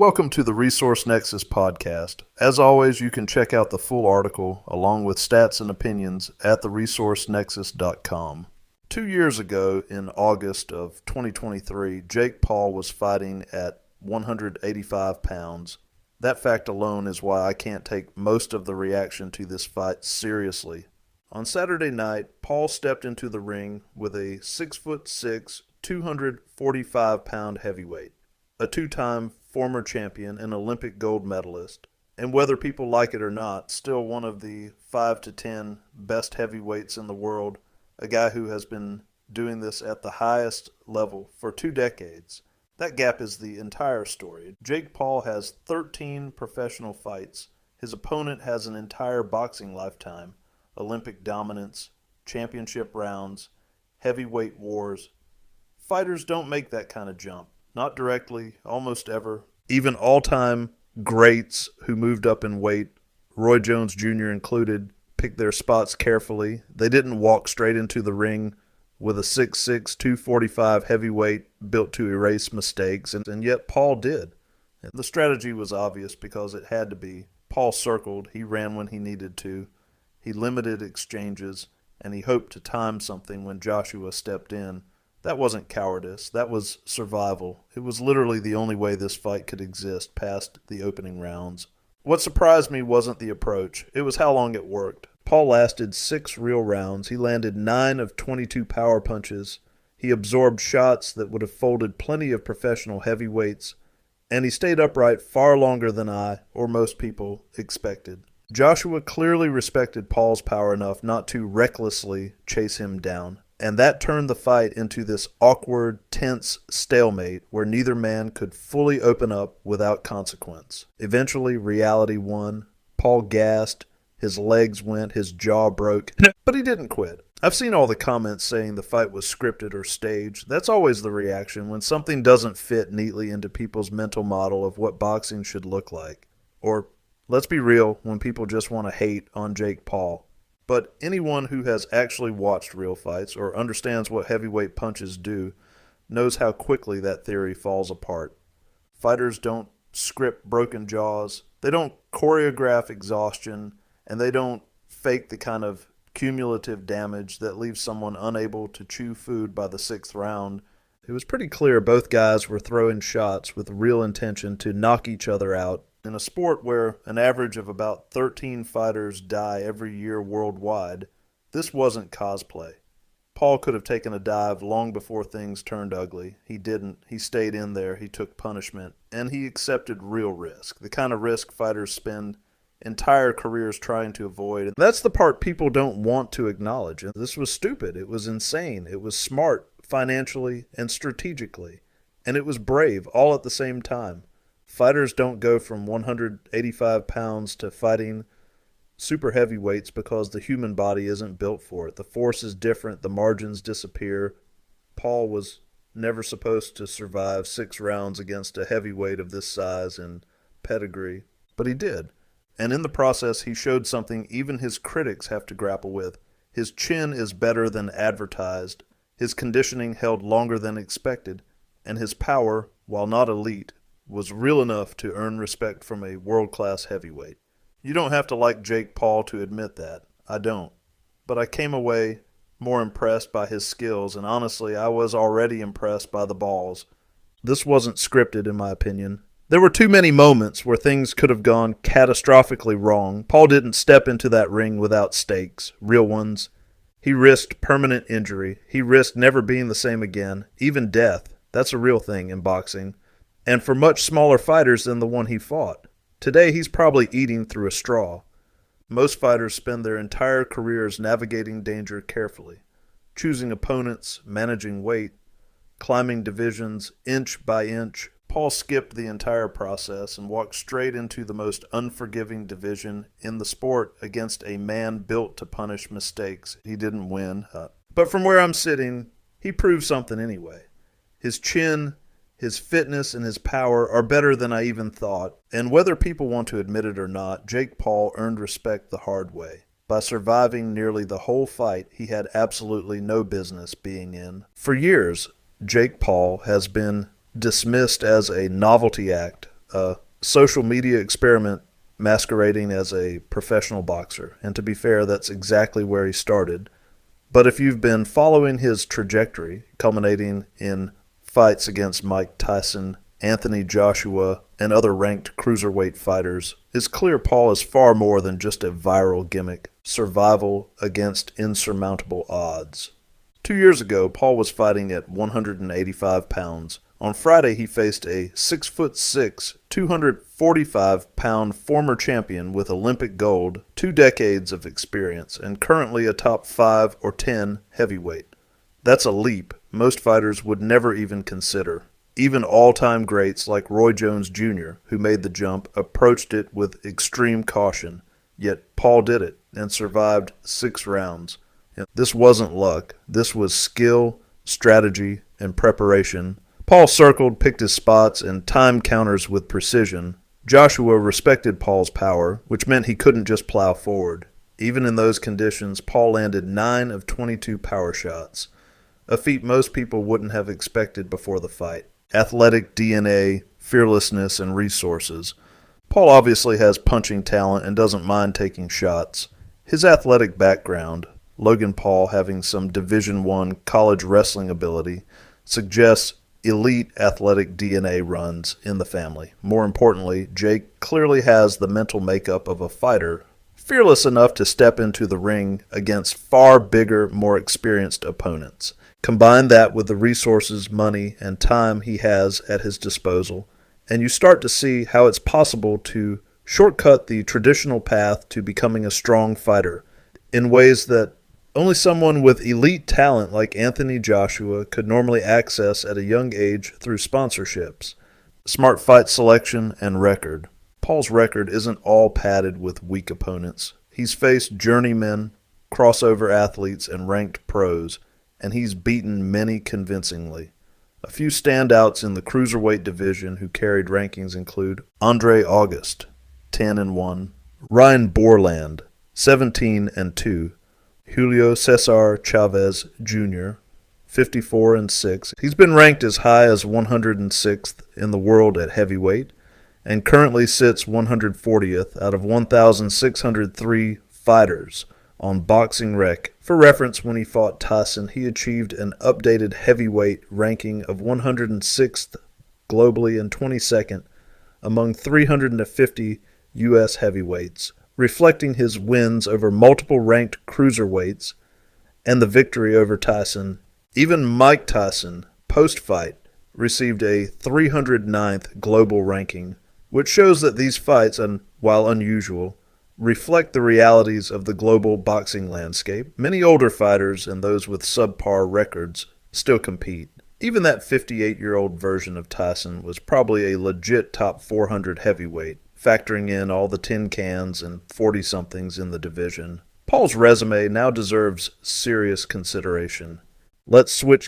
Welcome to the Resource Nexus podcast. As always, you can check out the full article along with stats and opinions at theresourcenexus.com. 2 years ago, in August of 2023, Jake Paul was fighting at 185 pounds. That fact alone is why I can't take most of the reaction to this fight seriously. On Saturday night, Paul stepped into the ring with a 6'6", 245-pound heavyweight, a two-time former champion and Olympic gold medalist, and whether people like it or not, still one of the 5 to 10 best heavyweights in the world, a guy who has been doing this at the highest level for 2 decades. That gap is the entire story. Jake Paul has 13 professional fights. His opponent has an entire boxing lifetime, Olympic dominance, championship rounds, heavyweight wars. Fighters don't make that kind of jump. Not directly, almost ever. Even all-time greats who moved up in weight, Roy Jones Jr. included, picked their spots carefully. They didn't walk straight into the ring with a 6'6", 245 heavyweight built to erase mistakes, and yet Paul did. The strategy was obvious because it had to be. Paul circled, he ran when he needed to, he limited exchanges, and he hoped to time something when Joshua stepped in. That wasn't cowardice, that was survival. It was literally the only way this fight could exist past the opening rounds. What surprised me wasn't the approach, it was how long it worked. Paul lasted 6 real rounds, he landed 9 of 22 power punches, he absorbed shots that would have folded plenty of professional heavyweights, and he stayed upright far longer than I, or most people, expected. Joshua clearly respected Paul's power enough not to recklessly chase him down. And that turned the fight into this awkward, tense stalemate where neither man could fully open up without consequence. Eventually, reality won. Paul gasped, his legs went, his jaw broke, but he didn't quit. I've seen all the comments saying the fight was scripted or staged. That's always the reaction when something doesn't fit neatly into people's mental model of what boxing should look like. Or, let's be real, when people just want to hate on Jake Paul. But anyone who has actually watched real fights or understands what heavyweight punches do knows how quickly that theory falls apart. Fighters don't script broken jaws, they don't choreograph exhaustion, and they don't fake the kind of cumulative damage that leaves someone unable to chew food by the 6th round. It was pretty clear both guys were throwing shots with real intention to knock each other out. In a sport where an average of about 13 fighters die every year worldwide, this wasn't cosplay. Paul could have taken a dive long before things turned ugly. He didn't. He stayed in there. He took punishment. And he accepted real risk, the kind of risk fighters spend entire careers trying to avoid. And that's the part people don't want to acknowledge. And this was stupid. It was insane. It was smart financially and strategically. And it was brave all at the same time. Fighters don't go from 185 pounds to fighting super heavyweights because the human body isn't built for it. The force is different. The margins disappear. Paul was never supposed to survive 6 rounds against a heavyweight of this size and pedigree, but he did. And in the process, he showed something even his critics have to grapple with. His chin is better than advertised. His conditioning held longer than expected. And his power, while not elite, was real enough to earn respect from a world-class heavyweight. You don't have to like Jake Paul to admit that. I don't. But I came away more impressed by his skills, and honestly, I was already impressed by the balls. This wasn't scripted, in my opinion. There were too many moments where things could have gone catastrophically wrong. Paul didn't step into that ring without stakes, real ones. He risked permanent injury. He risked never being the same again, even death. That's a real thing in boxing. And for much smaller fighters than the one he fought. Today, he's probably eating through a straw. Most fighters spend their entire careers navigating danger carefully, choosing opponents, managing weight, climbing divisions inch by inch. Paul skipped the entire process and walked straight into the most unforgiving division in the sport against a man built to punish mistakes. He didn't win. But from where I'm sitting, he proved something anyway. His chin, his fitness, and his power are better than I even thought, and whether people want to admit it or not, Jake Paul earned respect the hard way. By surviving nearly the whole fight he had absolutely no business being in. For years, Jake Paul has been dismissed as a novelty act, a social media experiment masquerading as a professional boxer. And to be fair, that's exactly where he started. But if you've been following his trajectory, culminating in fights against Mike Tyson, Anthony Joshua, and other ranked cruiserweight fighters, it's clear Paul is far more than just a viral gimmick, survival against insurmountable odds. 2 years ago, Paul was fighting at 185 pounds. On Friday, he faced a 6'6", 245-pound former champion with Olympic gold, 2 decades of experience, and currently a top 5 or 10 heavyweight. That's a leap most fighters would never even consider. Even all-time greats like Roy Jones Jr., who made the jump, approached it with extreme caution. Yet Paul did it and survived 6 rounds. This wasn't luck. This was skill, strategy, and preparation. Paul circled, picked his spots, and timed counters with precision. Joshua respected Paul's power, which meant he couldn't just plow forward. Even in those conditions, Paul landed 9 of 22 power shots, a feat most people wouldn't have expected before the fight. Athletic DNA, fearlessness, and resources. Paul obviously has punching talent and doesn't mind taking shots. His athletic background, Logan Paul having some Division I college wrestling ability, suggests elite athletic DNA runs in the family. More importantly, Jake clearly has the mental makeup of a fighter, fearless enough to step into the ring against far bigger, more experienced opponents. Combine that with the resources, money, and time he has at his disposal, and you start to see how it's possible to shortcut the traditional path to becoming a strong fighter in ways that only someone with elite talent like Anthony Joshua could normally access at a young age through sponsorships, smart fight selection, and record. Paul's record isn't all padded with weak opponents. He's faced journeymen, crossover athletes, and ranked pros, and he's beaten many convincingly. A few standouts in the cruiserweight division who carried rankings include Andre August, 10-1, Ryan Borland, 17-2, Julio Cesar Chavez Jr., 54-6. He's been ranked as high as 106th in the world at heavyweight and currently sits 140th out of 1,603 fighters on BoxingRec. For reference, when he fought Tyson, he achieved an updated heavyweight ranking of 106th globally and 22nd among 350 U.S. heavyweights, reflecting his wins over multiple ranked cruiserweights and the victory over Tyson. Even Mike Tyson, post-fight, received a 309th global ranking, which shows that these fights, and while unusual, reflect the realities of the global boxing landscape. Many older fighters and those with subpar records still compete. Even that 58-year-old version of Tyson was probably a legit top 400 heavyweight, factoring in all the tin cans and 40-somethings in the division. Paul's resume now deserves serious consideration. Let's switch